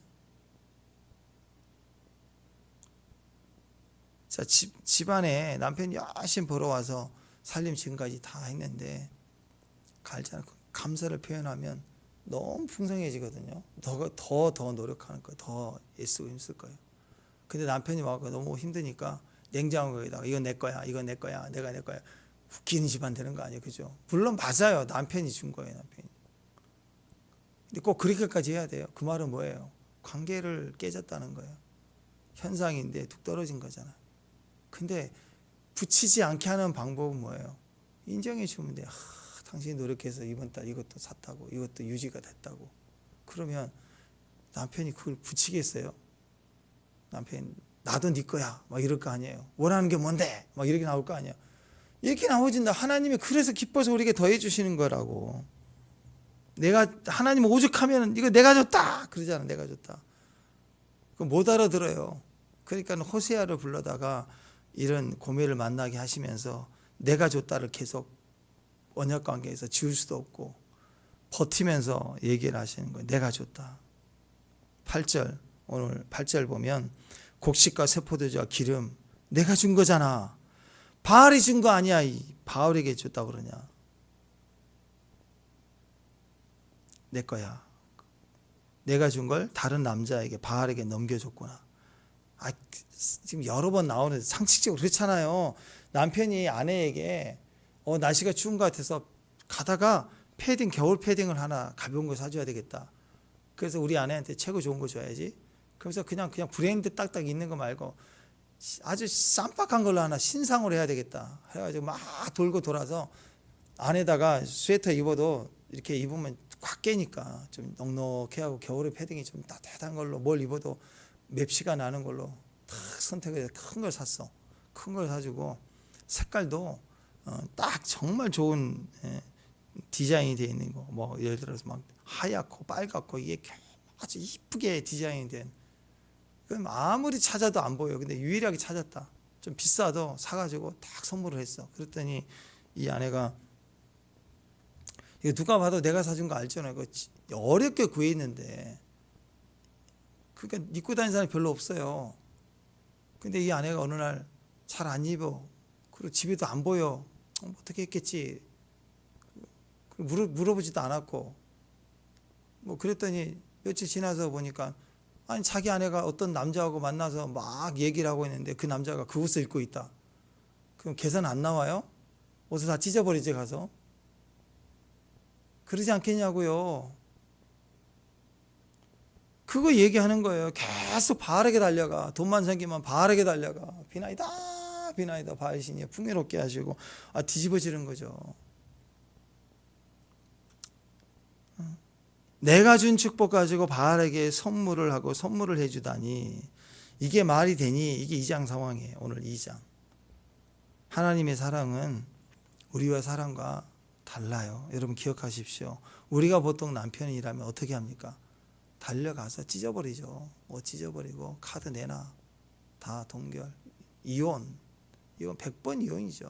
자, 집안에 남편이 열심히 벌어와서 살림 지금까지 다 했는데 갈지 않고 감사를 표현하면 너무 풍성해지거든요. 더 노력하는 거예요. 더 애쓰고 힘쓸 거예요. 근데 남편이 와서 너무 힘드니까 냉장고에다가 이건 내 거야, 내가 내 거야. 웃기는 집안 되는 거 아니에요, 그죠? 물론 맞아요. 남편이 준 거예요, 남편이. 근데 꼭 그렇게까지 해야 돼요. 그 말은 뭐예요? 관계를 깨졌다는 거예요. 현상인데 뚝 떨어진 거잖아요. 근데 붙이지 않게 하는 방법은 뭐예요? 인정해 주면 돼요. 당신이 노력해서 이번 달 이것도 샀다고, 이것도 유지가 됐다고. 그러면 남편이 그걸 붙이겠어요? 남편이 나도 네 거야 막 이럴 거 아니에요. 원하는 게 뭔데? 막 이렇게 나올 거 아니에요. 이렇게 나오진다. 하나님이 그래서 기뻐서 우리에게 더해 주시는 거라고. 내가 하나님 오죽하면 이거 내가 줬다 그러잖아. 내가 줬다. 그거 못 알아들어요. 그러니까 호세아를 불러다가 이런 고매를 만나게 하시면서 내가 줬다를 계속 언약 관계에서 지울 수도 없고 버티면서 얘기를 하시는 거예요. 내가 줬다. 8절, 오늘 8절 보면 곡식과 세포도주와 기름 내가 준 거잖아. 바알이 준 거 아니야. 바알에게 줬다고 그러냐. 내 거야. 내가 준 걸 다른 남자에게 바알에게 넘겨줬구나. 지금 여러 번 나오는 상식적으로 그렇잖아요. 남편이 아내에게 날씨가 추운 것 같아서 가다가 겨울 패딩을 하나 가벼운 거 사줘야 되겠다. 그래서 우리 아내한테 최고 좋은 거 줘야지. 그래서 그냥 브랜드 딱딱 있는 거 말고 아주 쌈박한 걸로 하나 신상으로 해야 되겠다. 해가지고 막 돌고 돌아서 안에다가 스웨터 입어도 이렇게 입으면 꽉 깨니까 좀 넉넉해 하고 겨울에 패딩이 좀 따뜻한 걸로 뭘 입어도 맵시가 나는 걸로 딱 선택해서 큰 걸 샀어. 큰 걸 사주고 색깔도 딱 정말 좋은 디자인이 되어 있는 거. 뭐 예를 들어서 막 하얗고 빨갛고 이게 아주 이쁘게 디자인이 된. 그럼 아무리 찾아도 안 보여. 근데 유일하게 찾았다. 좀 비싸도 사가지고 딱 선물을 했어. 그랬더니 이 아내가 이거 누가 봐도 내가 사준 거 알잖아요. 어렵게 구했는데 그러니까 입고 다니는 사람이 별로 없어요. 근데 이 아내가 어느 날 잘 안 입어. 그리고 집에도 안 보여. 어떻게 했겠지. 물어보지도 않았고. 뭐 그랬더니 며칠 지나서 보니까 아니 자기 아내가 어떤 남자하고 만나서 막 얘기를 하고 있는데 그 남자가 그 옷을 입고 있다. 그럼 계산 안 나와요? 옷을 다 찢어버리지 가서. 그러지 않겠냐고요. 그거 얘기하는 거예요. 계속 바알에게 달려가. 돈만 생기면 바알에게 달려가. 비나이다 비나이다 바이시니 풍요롭게 하시고 뒤집어지는 거죠. 내가 준 축복 가지고 바알에게 선물을 하고 선물을 해주다니 이게 말이 되니? 이게 2장 상황이에요. 오늘 2장. 하나님의 사랑은 우리와 사랑과 달라요. 여러분 기억하십시오. 우리가 보통 남편이라면 어떻게 합니까? 달려가서 찢어버리죠. 옷 찢어버리고 카드 내놔. 다 동결. 이혼. 이건 100번 이혼이죠.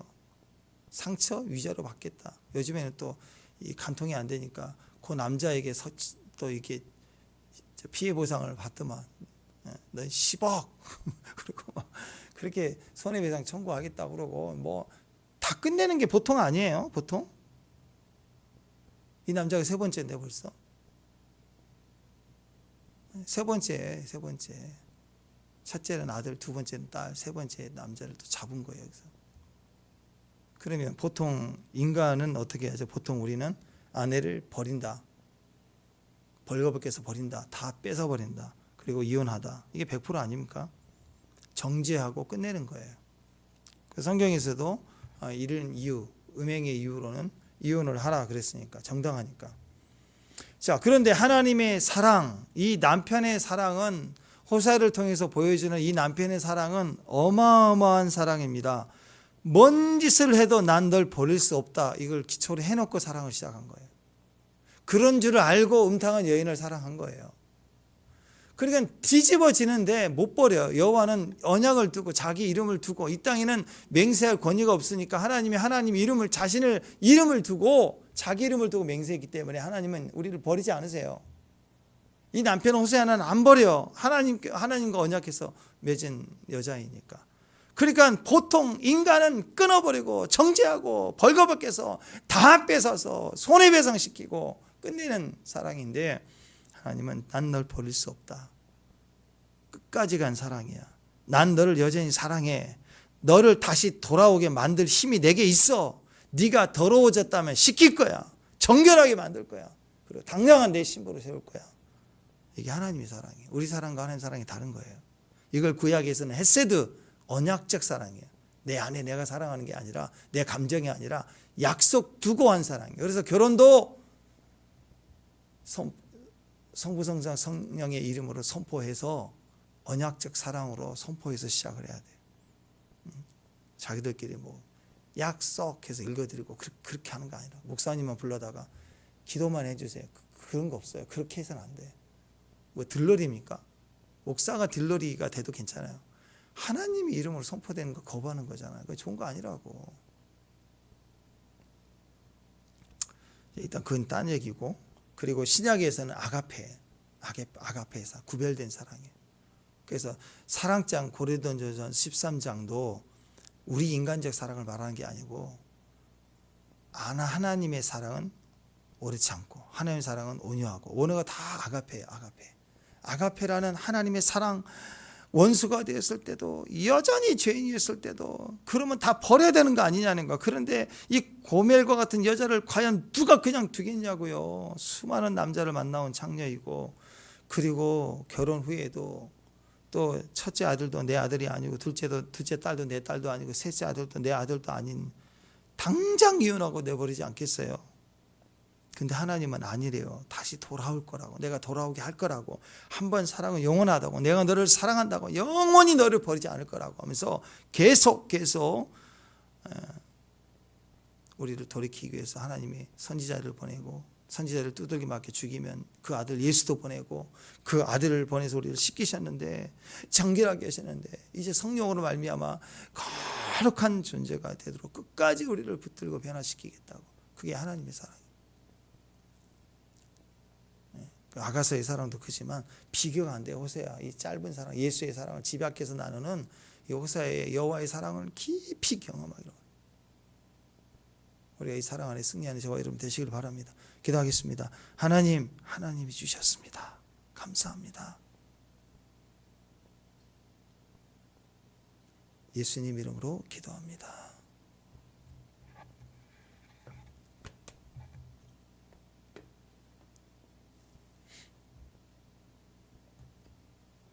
상처 위자료 받겠다. 요즘에는 또 이 간통이 안 되니까 그 남자에게 또 이게 피해 보상을 받더만. 넌 10억. 그리고 막 그렇게 손해배상 청구하겠다고 그러고 뭐 다 끝내는 게 보통 아니에요. 보통. 이 남자가 세 번째인데 벌써. 세 번째. 첫째는 아들, 두 번째는 딸, 세 번째 남자를 또 잡은 거예요. 여기서. 그러면 보통 인간은 어떻게 하죠? 보통 우리는 아내를 버린다. 벌거벗겨서 버린다. 다 뺏어버린다. 그리고 이혼하다. 이게 100% 아닙니까? 정죄하고 끝내는 거예요. 그 성경에서도 이런 이유, 음행의 이유로는 이혼을 하라 그랬으니까 정당하니까. 자, 그런데 하나님의 사랑, 이 남편의 사랑은 호세아를 통해서 보여주는 이 남편의 사랑은 어마어마한 사랑입니다. 뭔 짓을 해도 난 널 버릴 수 없다. 이걸 기초로 해놓고 사랑을 시작한 거예요. 그런 줄을 알고 음탕한 여인을 사랑한 거예요. 그러니까 뒤집어지는데 못 버려요. 여호와는 언약을 두고 자기 이름을 두고 이 땅에는 맹세할 권위가 없으니까 하나님 이름을 자신을 이름을 두고 자기 이름을 두고 맹세했기 때문에 하나님은 우리를 버리지 않으세요. 이 남편 호세아는 안 버려. 하나님과 언약해서 맺은 여자이니까. 그러니까 보통 인간은 끊어버리고 정죄하고 벌거벗겨서 다 뺏어서 손해배상시키고 끝내는 사랑인데 하나님은 난 널 버릴 수 없다. 끝까지 간 사랑이야. 난 너를 여전히 사랑해. 너를 다시 돌아오게 만들 힘이 내게 있어. 네가 더러워졌다면 씻길 거야. 정결하게 만들 거야. 그리고 당당한 내 신부로 세울 거야. 이게 하나님의 사랑이에요. 우리 사랑과 하나님 사랑이 다른 거예요. 이걸 구약에서는 헤세드, 언약적 사랑이에요. 내 안에 내가 사랑하는 게 아니라 내 감정이 아니라 약속 두고 한 사랑이에요. 그래서 결혼도 성부 성자 성령의 이름으로 선포해서 언약적 사랑으로 선포해서 시작을 해야 돼요. 자기들끼리 뭐 약속해서 읽어드리고 그렇게 하는 거 아니라 목사님만 불러다가 기도만 해주세요. 그런 거 없어요. 그렇게 해서는 안 돼. 뭐 들러리입니까? 목사가 들러리가 돼도 괜찮아요. 하나님의 이름으로 선포되는 거 거부하는 거잖아요. 그거 좋은 거 아니라고. 일단 그건 딴 얘기고, 그리고 신약에서는 아가페에서 구별된 사랑이에요. 그래서 사랑장 고린도전서 13장도 우리 인간적 사랑을 말하는 게 아니고 하나님의 사랑은 오래 참고 하나님의 사랑은 온유하고, 원어가 다 아가페예요. 아가페라는 하나님의 사랑, 원수가 되었을 때도 여전히 죄인이었을 때도 그러면 다 버려야 되는 거 아니냐는 거. 그런데 이 고멜과 같은 여자를 과연 누가 그냥 두겠냐고요. 수많은 남자를 만나온 장녀이고, 그리고 결혼 후에도 또 첫째 아들도 내 아들이 아니고 둘째 딸도 내 딸도 아니고 셋째 아들도 내 아들도 아닌, 당장 이혼하고 내버리지 않겠어요. 근데 하나님은 아니래요. 다시 돌아올 거라고, 내가 돌아오게 할 거라고, 한번 사랑은 영원하다고, 내가 너를 사랑한다고, 영원히 너를 버리지 않을 거라고 하면서 계속 우리를 돌이키기 위해서 하나님이 선지자를 보내고, 선지자를 두들겨 맞게 죽이면 그 아들 예수도 보내고, 그 아들을 보내서 우리를 씻기셨는데, 정결하게 하셨는데, 이제 성령으로 말미암아 거룩한 존재가 되도록 끝까지 우리를 붙들고 변화시키겠다고. 그게 하나님의 사랑이에요. 아가서의 사랑도 크지만 비교가 안 돼요. 호세아 이 짧은 사랑, 예수의 사랑을 집약해서 나누는 이 호세아의 여호와의 사랑을 깊이 경험하기로. 우리가 이 사랑 안에 승리하는 저와 여러분 되시길 바랍니다. 기도하겠습니다. 하나님이 주셨습니다. 감사합니다. 예수님 이름으로 기도합니다.